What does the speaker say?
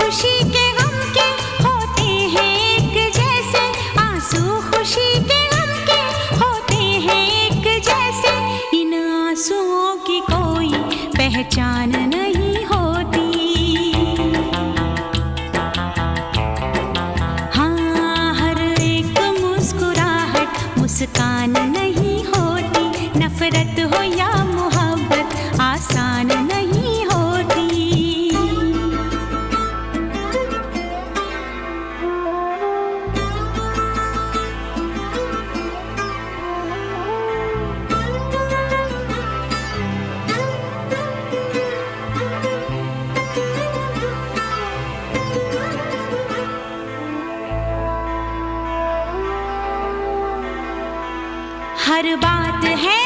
खुशी के गम के होते हैं एक जैसे, आंसू खुशी के गम के होते हैं एक जैसे। इन आंसुओं की कोई पहचान नहीं होती। हाँ, हर एक मुस्कुराहट मुस्कान नहीं होती। नफरत हो या मोहब्बत आसान नहीं होती। हर बात है